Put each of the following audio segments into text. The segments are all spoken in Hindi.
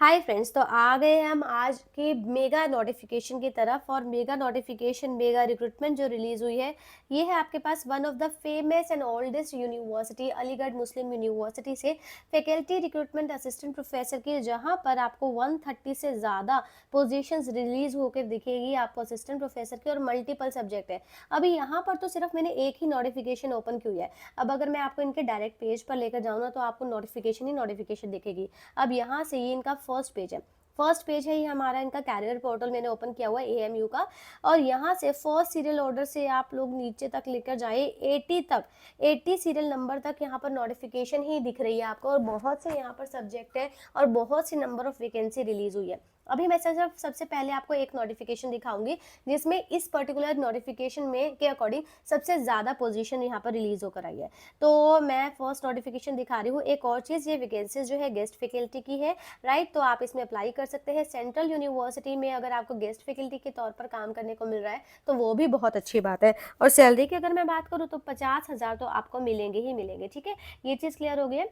हाय फ्रेंड्स, तो आ गए हम आज के मेगा नोटिफिकेशन की तरफ। और मेगा नोटिफिकेशन, मेगा रिक्रूटमेंट जो रिलीज हुई है, ये है आपके पास one of the famous and oldest university Aligarh Muslim University से फैकल्टी रिक्रूटमेंट असिस्टेंट प्रोफेसर की, जहां पर आपको 130 से ज़्यादा पोजीशंस रिलीज होकर दिखेगी आपको असिस्टेंट प्रोफेसर की, और मल्टीपल सब्जेक्ट है। अभी यहाँ पर तो सिर्फ मैंने एक ही नोटिफिकेशन ओपन की हुई है। अब अगर मैं आपको इनके डायरेक्ट पेज पर लेकर जाऊँ ना, तो आपको नोटिफिकेशन ही नोटिफिकेशन दिखेगी। अब यहाँ से ये इनका फर्स्ट पेज है। फर्स्ट पेज है ये हमारा, इनका कैरियर पोर्टल मैंने ओपन किया हुआ है एएमयू का। और यहाँ से फर्स्ट सीरियल ऑर्डर से आप लोग नीचे तक लेकर जाए 80 तक, 80 सीरियल नंबर तक यहाँ पर नोटिफिकेशन ही दिख रही है आपको। और बहुत से यहाँ पर सब्जेक्ट है और बहुत सी नंबर ऑफ वैकेंसी रिलीज हुई है। अभी मैं सिर्फ सबसे पहले आपको एक नोटिफिकेशन दिखाऊंगी, जिसमें इस पर्टिकुलर नोटिफिकेशन में के अकॉर्डिंग सबसे ज़्यादा पोजीशन यहाँ पर रिलीज होकर आई है। तो मैं फर्स्ट नोटिफिकेशन दिखा रही हूँ। एक और चीज़, ये वैकेंसीज जो है गेस्ट फैकल्टी की है, राइट। तो आप इसमें अप्लाई कर सकते हैं। सेंट्रल यूनिवर्सिटी में अगर आपको गेस्ट फैकल्टी के तौर पर काम करने को मिल रहा है तो वो भी बहुत अच्छी बात है। और सैलरी की अगर मैं बात करूँ तो 50,000 तो आपको मिलेंगे ही मिलेंगे। ठीक है, ये चीज़ क्लियर हो गई है।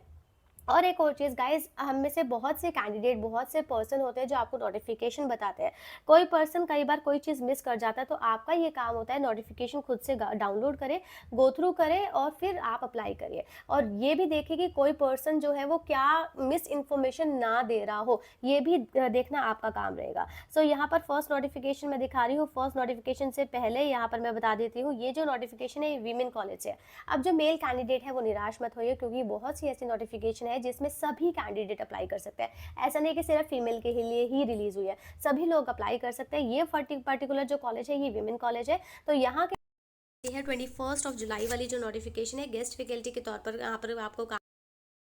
और एक और चीज़ गाइज, हम में से बहुत से कैंडिडेट, बहुत से पर्सन होते हैं जो आपको नोटिफिकेशन बताते हैं। कोई पर्सन कई बार कोई चीज़ मिस कर जाता है, तो आपका ये काम होता है नोटिफिकेशन खुद से डाउनलोड करें, गो थ्रू करें और फिर आप अप्लाई करिए। और ये भी देखें कि कोई पर्सन जो है वो क्या मिस इन्फॉर्मेशन ना दे रहा हो, ये भी देखना आपका काम रहेगा। सो यहाँ पर फर्स्ट नोटिफिकेशन मैं दिखा रही हूँ। फर्स्ट नोटिफिकेशन से पहले यहाँ पर मैं बता देती हूँ, ये जो नोटिफिकेशन है ये वीमेन कॉलेज से है। अब जो मेल कैंडिडेट है वो निराश मत होइए, क्योंकि बहुत सी ऐसी नोटिफिकेशन है जिसमें सभी कैंडिडेट अप्लाई कर सकते हैं। ऐसा नहीं कि सिर्फ फीमेल के लिए ही रिलीज हुई है, सभी लोग अप्लाई कर सकते हैं। ये पर्टिकुलर जो कॉलेज है ये विमेन कॉलेज है। तो यहाँ के है 21 जुलाई वाली जो नोटिफिकेशन है, गेस्ट फैकल्टी के तौर पर यहाँ पर आपको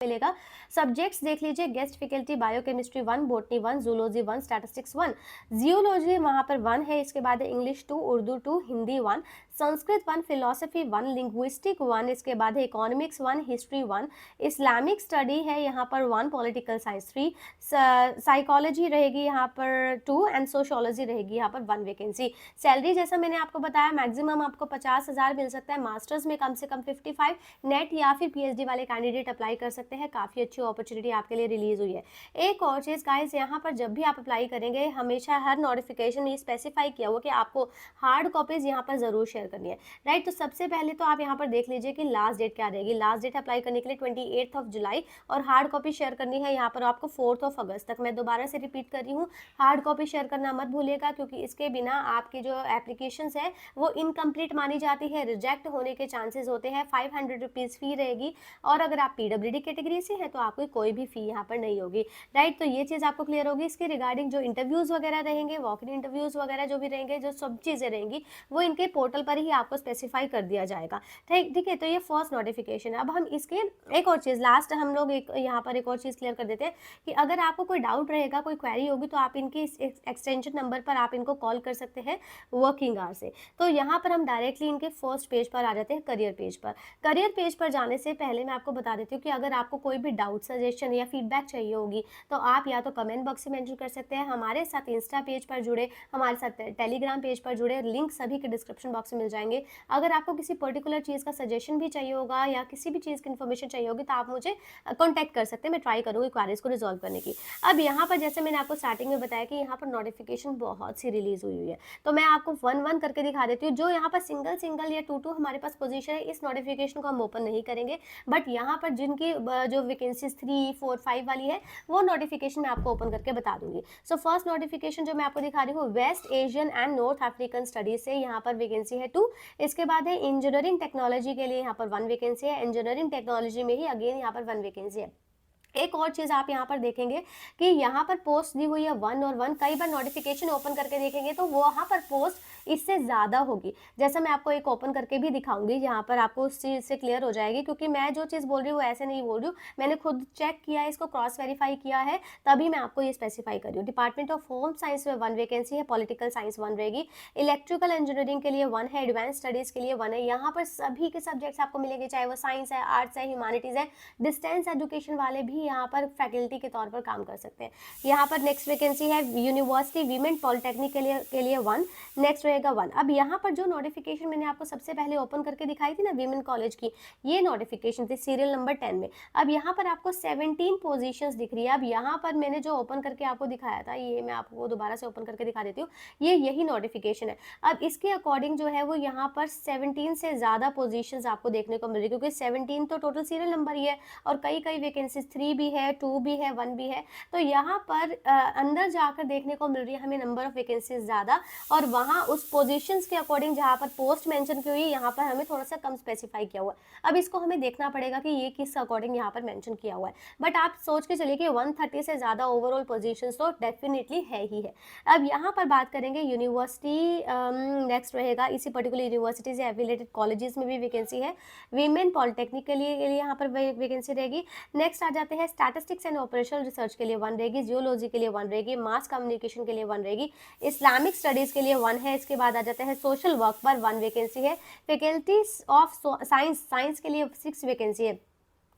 मिलेगा। सब्जेक्ट्स देख लीजिए, guest faculty biochemistry 1, botany 1, zoology 1, statistics 1, geology वहाँ पर 1 है। इसके बाद English 2, Urdu 2, Hindi 1, Sanskrit 1, philosophy 1, linguistic 1, इसके बाद है इकोनॉमिक्स 1, हिस्ट्री 1, इस्लामिक स्टडी है यहाँ पर 1, पॉलिटिकल साइंस 3, साइकोलॉजी रहेगी यहाँ पर 2 एंड सोशोलॉजी रहेगी यहाँ पर 1 वैकेंसी। सैलरी जैसा मैंने आपको बताया, मैक्सिमम आपको 50,000 मिल सकता है। मास्टर्स में कम से कम 55, नेट या फिर पीएचडी वाले कैंडिडेट अप्लाई कर सकते हैं। काफ़ी अच्छी अपॉर्चुनिटी आपके लिए रिलीज हुई है। एक और चीज़ गाइस, यहाँ पर जब भी आप अप्लाई करेंगे, हमेशा हर नोटिफिकेशन ये स्पेसिफाई किया हुआ कि आपको हार्ड कॉपीज यहाँ पर जरूर शेयर करनी है, राइट। तो सबसे पहले तो आप यहाँ पर देख लीजिए कि लास्ट डेट क्या रहेगी। लास्ट डेट अप्लाई करने के लिए 28 जुलाई, और हार्ड कॉपी शेयर करनी है यहाँ पर आपको 4 अगस्त तक। मैं दोबारा से रिपीट कर रही हूँ, हार्ड कॉपी शेयर करना मत भूलिएगा, क्योंकि इसके बिना आपकी जो एप्लीकेशन है वो इनकम्प्लीट मानी जाती है, रिजेक्ट होने के चांसेस होते हैं। 500 रुपीज़ फी रहेगी। और अगर आप पीडब्ल्यूडी कैटेगरी से है तो आपको कोई भी फी यहाँ पर नहीं होगी, राइट। तो ये चीज़ आपको क्लियर होगी। इसके रिगार्डिंग जो इंटरव्यूज़ वगैरह रहेंगे, वॉक इन इंटरव्यूज़ वगैरह जो भी रहेंगे, जो सब चीज़ें रहेंगी, वो इनके पोर्टल पर ही आपको स्पेसिफाई कर दिया जाएगा। ठीक है। तो ये फर्स्ट नोटिफिकेशन है। अब हम इसके एक और चीज़ लास्ट हम लोग यहाँ पर एक और चीज़ क्लियर कर देते हैं कि अगर आपको कोई डाउट रहेगा, कोई क्वेरी होगी, तो आप इनके एक्सटेंशन नंबर पर आप इनको कॉल कर सकते हैं वर्किंग आवर से। तो यहाँ पर हम डायरेक्टली इनके फर्स्ट पेज पर आ जाते हैं, करियर पेज पर। करियर पेज पर जाने से पहले मैं आपको बता देती हूँ कि अगर आपको कोई भी डाउट, सजेशन या फीडबैक चाहिए होगी, तो आप या तो कमेंट बॉक्स में मेंशन कर सकते हैं, हमारे साथ इंस्टा पेज पर जुड़े, हमारे साथ टेलीग्राम पेज पर जुड़े, लिंक सभी के डिस्क्रिप्शन बॉक्स में मिल जाएंगे। अगर आपको किसी पर्टिकुलर चीज़ का सजेशन भी चाहिए होगा या किसी भी चीज़ की इन्फॉर्मेशन चाहिए होगी, तो आप मुझे कॉन्टैक्ट कर सकते हैं। मैं ट्राई करूँगी क्वेरीज को रिजॉल्व करने की। अब यहाँ पर जैसे मैंने आपको स्टार्टिंग में बताया कि यहाँ पर नोटिफिकेशन बहुत सी रिलीज हुई है, तो मैं आपको 1-1 करके दिखा देती हूँ। जो यहाँ पर सिंगल या 2-2 हमारे पास पोजीशन है, इस नोटिफिकेशन को हम ओपन नहीं करेंगे, बट यहाँ पर जिनकी जो वैकेंसीज 3, 4, 5 वाली है, वो नोटिफिकेशन मैं आपको ओपन करके बता दूंगी। सो फर्स्ट नोटिफिकेशन जो मैं आपको दिखा रही हूँ, West Asian and North African studies से यहाँ पर वैकेंसी है 2। इसके बाद है इंजीनियरिंग टेक्नोलॉजी के लिए यहाँ पर 1 वैकेंसी है। इंजीनियरिंग टेक्नोलॉजी में ही अगेन यहाँ पर 1 वैकेंसी है। एक और चीज़ आप यहाँ पर देखेंगे कि यहाँ पर पोस्ट दी हुई है 1 और 1। कई बार नोटिफिकेशन ओपन करके देखेंगे तो वहाँ पर पोस्ट इससे ज़्यादा होगी। जैसा मैं आपको एक ओपन करके भी दिखाऊंगी, यहाँ पर आपको उस चीज़ से क्लियर हो जाएगी, क्योंकि मैं जो चीज़ बोल रही हूँ वो ऐसे नहीं बोल रही हूँ, मैंने खुद चेक किया है, इसको क्रॉस वेरीफाई किया है, तभी मैं आपको ये स्पेसिफाई कर रही हूँ। डिपार्टमेंट ऑफ होम साइंस में 1 वैकेंसी है, पॉलिटिकल साइंस 1 रहेगी, इलेक्ट्रिकल इंजीनियरिंग के लिए 1 है, एडवांस स्टडीज़ के लिए 1 है। यहाँ पर सभी के सब्जेक्ट्स आपको मिलेंगे, चाहे वो साइंस है, आर्ट्स है, ह्यूमैनिटीज़ है, डिस्टेंस एजुकेशन वाले भी यहाँ पर फैकल्टी के तौर पर काम कर सकते हैं। यहाँ पर नेक्स्ट वैकेंसी है यूनिवर्सिटी वीमेन पॉलिटेक्निक के लिए 1। नेक्स्ट रहेगा 1। अब यहाँ पर जो नोटिफिकेशन मैंने आपको सबसे पहले ओपन करके दिखाई थी ना वीमेन कॉलेज की, ये नोटिफिकेशन थी सीरियल नंबर 10 में। अब यहाँ पर आपको 17 पोजीशंस दिख रही है। अब यहाँ पर मैंने जो ओपन करके आपको दिखाया था, ये मैं आपको दोबारा से ओपन करके दिखा देती हूँ, ये यही नोटिफिकेशन है। अब इसके अकॉर्डिंग जो है वो यहाँ पर 17 से ज़्यादा पोजीशंस आपको देखने को मिल रही है, क्योंकि 17 तो टोटल सीरियल नंबर ही है और कई कई वैकेंसीज 3 भी है, 2 भी है, 1 भी है। तो यहाँ पर अंदर जाकर देखने को मिल रही है हमें नंबर ऑफ वैकेंसीज ज़्यादा, और वहाँ उस पोजीशंस के अकॉर्डिंग जहाँ पर पोस्ट मेंशन की हुई है यहाँ पर हमें थोड़ा सा कम स्पेसिफाई किया हुआ है। अब इसको हमें देखना पड़ेगा कि ये किस अकॉर्डिंग यहाँ पर मेंशन किया हुआ है, बट आप सोच के चलिए कि 130 से ज़्यादा ओवरऑल पोजीशंस तो डेफिनेटली है ही है। अब यहाँ पर बात करेंगे यूनिवर्सिटी, नेक्स्ट रहेगा इसी पर्टिकुलर यूनिवर्सिटी से एफिलेटेड कॉलेजेस में भी वैकेंसी है। वीमेन पॉलिटेक्निक के लिए यहाँ पर वैकेंसी रहेगी। नेक्स्ट आ जाते हैं स्टैटिस्टिक्स एंड ऑपरेशनल रिसर्च के लिए 1 रहेगी, जियोलॉजी के लिए 1 रहेगी, मास कम्युनिकेशन के लिए 1 रहेगी, इस्लामिक स्टडीज़ के लिए 1 है। इसके बाद आ जाता है सोशल वर्क पर 1 वैकेंसी है। फैकल्टीज ऑफ साइंस के लिए 6 वैकेंसी है।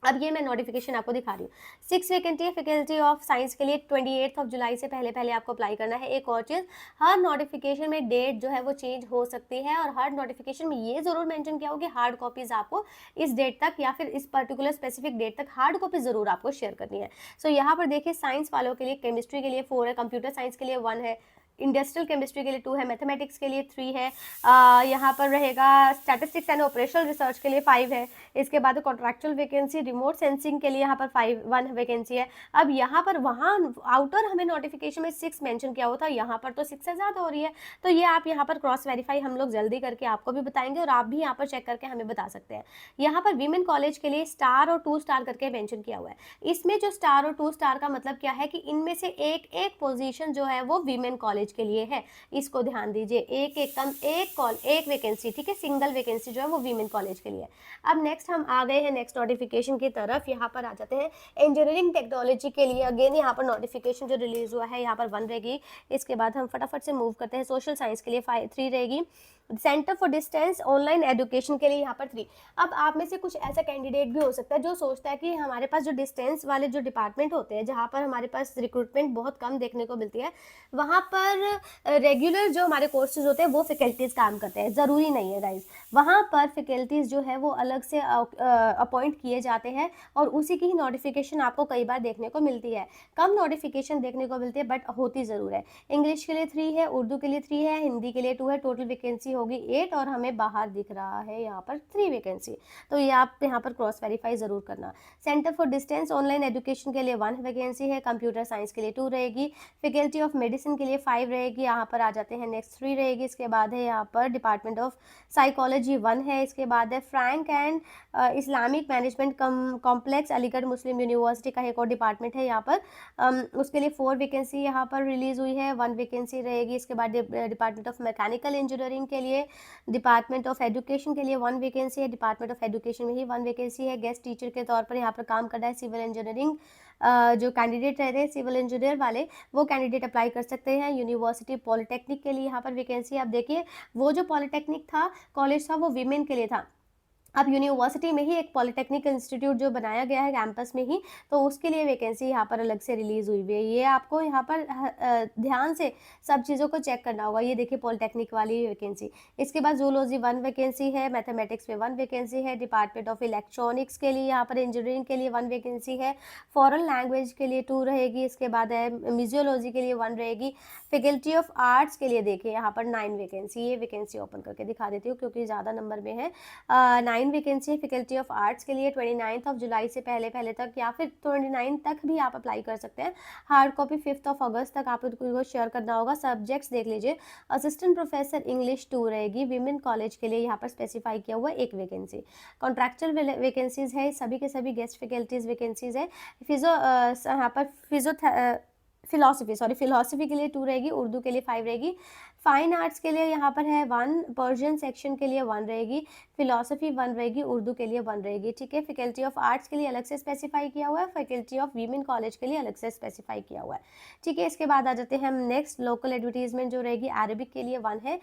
अब ये मैं नोटिफिकेशन आपको दिखा रही हूँ, 6 वैकेंसी है फैकल्टी ऑफ साइंस के लिए। 28 जुलाई से पहले आपको अप्लाई करना है। एक और चीज़, हर नोटिफिकेशन में डेट जो है वो चेंज हो सकती है, और हर नोटिफिकेशन में ये ज़रूर मेंशन किया हो कि हार्ड कॉपीज़ आपको इस डेट तक या फिर इस पर्टिकुलर स्पेसिफिक डेट तक हार्ड कॉपी ज़रूर आपको शेयर करनी है। सो यहाँ पर देखिए साइंस वालों के लिए केमिस्ट्री के लिए 4 है, कंप्यूटर साइंस के लिए 1 है, इंडस्ट्रियल केमिस्ट्री के लिए 2 है, मैथमेटिक्स के लिए 3 है, यहाँ पर रहेगा स्टैटिस्टिक्स एंड ऑपरेशनल रिसर्च के लिए 5 है। इसके बाद कॉन्ट्रैक्चुअल वैकेंसी रिमोट सेंसिंग के लिए यहाँ पर 1 वैकेंसी है। अब यहाँ पर वहाँ आउटर हमें नोटिफिकेशन में 6 मेंशन किया हुआ था, यहाँ पर तो 6 से ज़्यादा हो रही है। तो ये आप यहाँ पर क्रॉस वेरीफाई हम लोग जल्दी करके आपको भी बताएंगे, और आप भी यहाँ पर चेक करके हमें बता सकते हैं। यहाँ पर वीमेन कॉलेज के लिए स्टार और 2 स्टार करके मेंशन किया हुआ है। इसमें जो स्टार और 2 स्टार का मतलब क्या है कि इनमें से एक एक पोजीशन जो है वो वीमेन कॉलेज के लिए है, इसको ध्यान दीजिए। एक वैकेंसी, ठीक है, सिंगल वैकेंसी जो है वो वीमेन कॉलेज के लिए। अब नेक्स्ट हम आ गए हैं नेक्स्ट नोटिफिकेशन की तरफ। यहाँ पर आ जाते हैं इंजीनियरिंग टेक्नोलॉजी के लिए। अगेन यहाँ पर नोटिफिकेशन जो रिलीज हुआ है यहाँ पर 1 रहेगी। इसके बाद हम फटाफट से मूव करते हैं, सोशल साइंस के लिए 3 रहेगी, centre for distance online education के लिए यहाँ पर 3। अब आप में से कुछ ऐसा कैंडिडेट भी हो सकता है जो सोचता है कि हमारे पास जो डिस्टेंस वाले जो डिपार्टमेंट होते हैं, जहाँ पर हमारे पास रिक्रूटमेंट बहुत कम देखने को मिलती है, वहाँ पर रेगुलर जो हमारे कोर्सेज होते हैं वो फैकल्टीज काम करते हैं। ज़रूरी नहीं है गाइज, वहाँ पर फैकल्टीज जो है वो अलग से अपॉइंट किए जाते हैं, और उसी की ही नोटिफिकेशन आपको कई बार देखने को मिलती है। कम नोटिफिकेशन देखने को मिलती है बट होती ज़रूर है। इंग्लिश के लिए 3 है, उर्दू के लिए 3 है, हिंदी के लिए 2 है, टोटल वैकेंसी होगी 8, और हमें बाहर दिख रहा है यहाँ पर 3 वैकेंसी। तो ये आप यहाँ पर क्रॉस वेरीफाई ज़रूर करना। Centre for distance online education के लिए 1 वैकेंसी है, कंप्यूटर साइंस के लिए 2 रहेगी, फैकल्टी ऑफ मेडिसिन के लिए 5 रहेगी। यहाँ पर आ जाते हैं नेक्स्ट 3 रहेगी। इसके बाद है यहाँ पर डिपार्टमेंट ऑफ साइकोलॉजी 1 है। इसके बाद है Frank and Islamic management complex Aligarh Muslim university का एक और डिपार्टमेंट है यहाँ पर, उसके लिए 4 वैकेंसी यहाँ पर रिलीज हुई है, 1 वैकेंसी रहेगी। इसके बाद डिपार्टमेंट ऑफ मैकेनिकल इंजीनियरिंग के लिए, डिपार्टमेंट ऑफ एजुकेशन के लिए 1 वैकेंसी है, डिपार्टमेंट ऑफ एजुकेशन में ही 1 वैकेंसी है। गेस्ट टीचर के तौर पर यहाँ पर काम कर रहा है सिविल इंजीनियरिंग, जो कैंडिडेट रहते हैं सिविल इंजीनियर वाले, वो कैंडिडेट अप्लाई कर सकते हैं। यूनिवर्सिटी पॉलिटेक्निक के लिए यहाँ पर वैकेंसी, आप देखिए वो जो पॉलिटेक्निक था कॉलेज था वो वीमेन के लिए था। अब यूनिवर्सिटी में ही एक पॉलिटेक्निक इंस्टीट्यूट जो बनाया गया है कैंपस में ही, तो उसके लिए वैकेंसी यहाँ पर अलग से रिलीज़ हुई है। ये आपको यहाँ पर ध्यान से सब चीज़ों को चेक करना होगा। ये देखिए पॉलिटेक्निक वाली वैकेंसी। इसके बाद जूलॉजी 1 वैकेंसी है, मैथमेटिक्स में 1 वैकेंसी है, डिपार्टमेंट ऑफ इलेक्ट्रॉनिक्स के लिए यहाँ पर इंजीनियरिंग के लिए 1 वैकेंसी है, फॉरेन लैंग्वेज के लिए 2 रहेगी। इसके बाद है म्यूजियोलॉजी के लिए 1 रहेगी, फैकल्टी ऑफ आर्ट्स के लिए देखिए यहाँ पर 9 वैकेंसी। ये वैकेंसी ओपन करके दिखा देती हूँ क्योंकि ज़्यादा नंबर में है। 9 वैकेंसी है फैकल्टी ऑफ आर्ट्स के लिए। 29 जुलाई से पहले तक या फिर 29 तक भी आप अप्लाई कर सकते हैं। हार्ड कॉपी 5 अगस्त तक आपको शेयर करना होगा। सब्जेक्ट्स देख लीजिए, असिस्टेंट प्रोफेसर इंग्लिश 2 रहेगी। वीमेन कॉलेज के लिए यहाँ पर स्पेसिफाई किया हुआ 1 वैकेंसी। कॉन्ट्रैक्चुअल वैकेंसीज है, सभी के सभी गेस्ट फैकल्टीज वैकेंसीज है। यहाँ पर फिलोसफी के लिए 2 रहेगी, उर्दू के लिए 5 रहेगी, फाइन आर्ट्स के लिए यहाँ पर है 1, पर्शियन सेक्शन के लिए 1 रहेगी, फिलोसफी 1 रहेगी, उर्दू के लिए 1 रहेगी। ठीक है, फैकल्टी ऑफ आर्ट्स के लिए अलग से स्पेसिफाई किया हुआ है, फैकल्टी ऑफ वीमेन कॉलेज के लिए अलग से स्पेसिफाई किया हुआ है। ठीक है, इसके बाद आ जाते हैं हम नेक्स्ट लोकल एडवर्टीजमेंट जो रहेगी। अरबिक के लिए 1 है,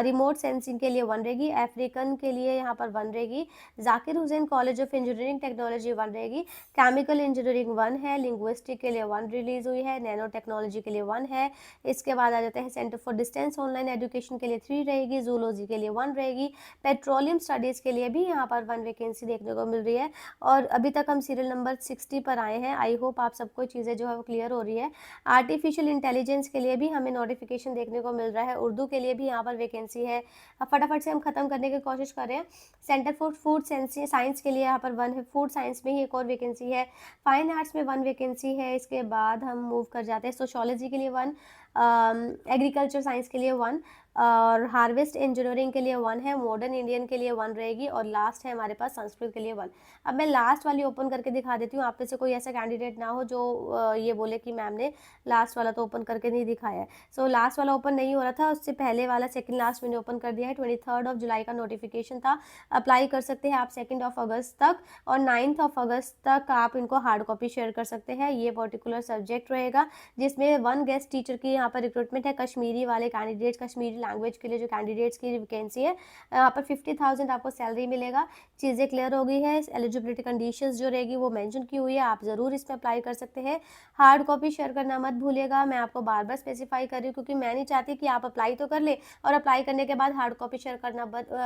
रिमोट सेंसिंग के लिए 1 रहेगी, अफ्रीकन के लिए यहाँ पर 1 रहेगी, Zakir Hussain college of engineering technology 1 रहेगी, केमिकल इंजीनियरिंग 1 है, लिंग्विस्टिक के लिए 1 रिलीज हुई है, नैनो टेक्नोलॉजी के लिए 1 है। इसके बाद आ जाते हैं centre for distance science online education के लिए 3 रहेगी, जूलॉजी के लिए 1 रहेगी, पेट्रोलियम स्टडीज़ के लिए भी यहाँ पर 1 वैकेंसी देखने को मिल रही है। और अभी तक हम सीरियल नंबर 60 पर आए हैं। आई होप आप सबको चीज़ें जो है वो क्लियर हो रही है। आर्टिफिशियल इंटेलिजेंस के लिए भी हमें नोटिफिकेशन देखने को मिल रहा है, उर्दू के लिए भी यहाँ पर वैकेंसी है। अब फटाफट से हम खत्म करने की कोशिश कर रहे हैं। सेंटर फॉर फूड साइंस के लिए यहाँ पर 1 है, फूड साइंस में ही एक और वैकेंसी है, फाइन आर्ट्स में 1 वैकेंसी है। इसके बाद हम मूव कर जाते हैं, सोशियोलॉजी के लिए 1, एग्रीकल्चर साइंस के लिए 1, और हार्वेस्ट इंजीनियरिंग के लिए 1 है, मॉडर्न इंडियन के लिए 1 रहेगी, और लास्ट है हमारे पास संस्कृत के लिए 1। अब मैं लास्ट वाली ओपन करके दिखा देती हूँ, आप में से कोई ऐसा कैंडिडेट ना हो जो ये बोले कि मैम ने लास्ट वाला तो ओपन करके नहीं दिखाया है। सो लास्ट वाला ओपन नहीं हो रहा था, उससे पहले वाला सेकंड लास्ट मैंने ओपन कर दिया है। 23 जुलाई का नोटिफिकेशन था। अप्लाई कर सकते हैं आप 2 अगस्त तक, और 9 अगस्त तक आप इनको हार्ड कॉपी शेयर कर सकते हैं। ये पर्टिकुलर सब्जेक्ट रहेगा जिसमें 1 गेस्ट टीचर की यहाँ पर रिक्रूटमेंट है। कश्मीरी वाले कैंडिडेट्स, कश्मीरी लैंग्वेज के लिए जो कैंडिडेट्स की वैकेंसी है, यहाँ पर 50,000 आपको सैलरी मिलेगा। चीज़ें क्लियर हो गई है। एलिजिबिलिटी कंडीशंस जो रहेगी वो मेंशन की हुई है, आप ज़रूर इसमें अप्लाई कर सकते हैं। हार्ड कॉपी शेयर करना मत भूलिएगा, मैं आपको बार बार स्पेसिफाई कर रही हूँ, क्योंकि मैं नहीं चाहती कि आप अप्लाई तो कर ले और अप्लाई करने के बाद हार्ड कॉपी शेयर करना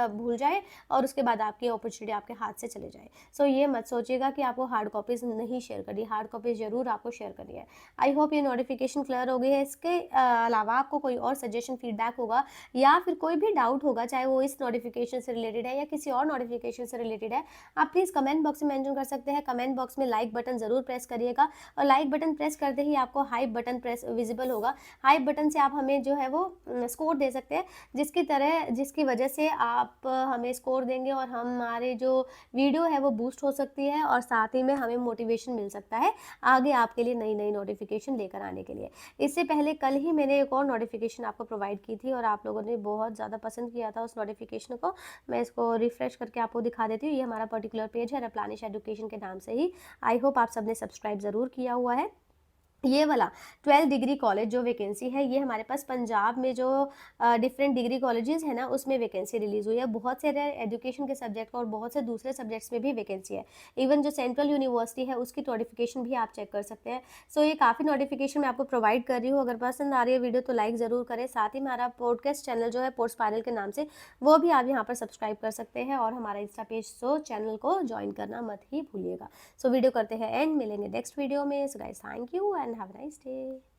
भूल जाए और उसके बाद आपकी अपॉर्चुनिटी आपके हाथ से चले जाए। सो ये मत सोचिएगा कि आपको हार्ड कॉपीज़ नहीं शेयर करनी, हार्ड कॉपीज़ ज़रूर आपको शेयर करनी है। आई होप ये नोटिफिकेशन क्लियर हो गई है। इसके अलावा आपको कोई और सजेशन, फीडबैक होगा या फिर कोई भी डाउट होगा, चाहे वो इस नोटिफिकेशन से रिलेटेड है या किसी और नोटिफिकेशन से रिलेटेड है, आप प्लीज़ कमेंट बॉक्स में मेंशन कर सकते हैं। कमेंट बॉक्स में लाइक बटन ज़रूर प्रेस करिएगा, और लाइक बटन प्रेस करते ही आपको हाइप बटन प्रेस विजिबल होगा। हाइप बटन से आप हमें जो है वो स्कोर दे सकते हैं, जिसकी वजह से आप हमें स्कोर देंगे और हमारे जो वीडियो है वो बूस्ट हो सकती है, और साथ ही में हमें मोटिवेशन मिल सकता है आगे आपके लिए नई नई नोटिफिकेशन लेकर आने के लिए। इससे पहले कल ही मैंने एक और नोटिफिकेशन आपको प्रोवाइड की थी और आप लोगों ने बहुत ज़्यादा पसंद किया था उस नोटिफिकेशन को। मैं इसको रिफ्रेश करके आपको दिखा देती हूँ। ये हमारा पर्टिकुलर पेज है रप्लानिश एजुकेशन के नाम से ही। आई होप आप सबने सब्सक्राइब ज़रूर किया हुआ है। ये वाला 12 डिग्री कॉलेज जो वैकेंसी है, ये हमारे पास पंजाब में जो डिफरेंट डिग्री कॉलेजेस है ना, उसमें वैकेंसी रिलीज़ हुई है। बहुत से एजुकेशन के सब्जेक्ट और बहुत से दूसरे सब्जेक्ट्स में भी वैकेंसी है। इवन जो सेंट्रल यूनिवर्सिटी है उसकी नोटिफिकेशन भी आप चेक कर सकते हैं। सो ये काफ़ी नोटिफिकेशन मैं आपको प्रोवाइड कर रही हूँ। अगर पसंद आ रही है वीडियो तो लाइक ज़रूर करें। साथ ही हमारा पॉडकास्ट चैनल जो है पोस्ट स्पायरल के नाम से, वो भी आप यहाँ पर सब्सक्राइब कर सकते हैं, और हमारा इंस्टा पेज सो चैनल को ज्वाइन करना मत ही भूलिएगा। सो वीडियो करते हैं एंड, मिलेंगे नेक्स्ट वीडियो में। So guys, thank you and have a nice day.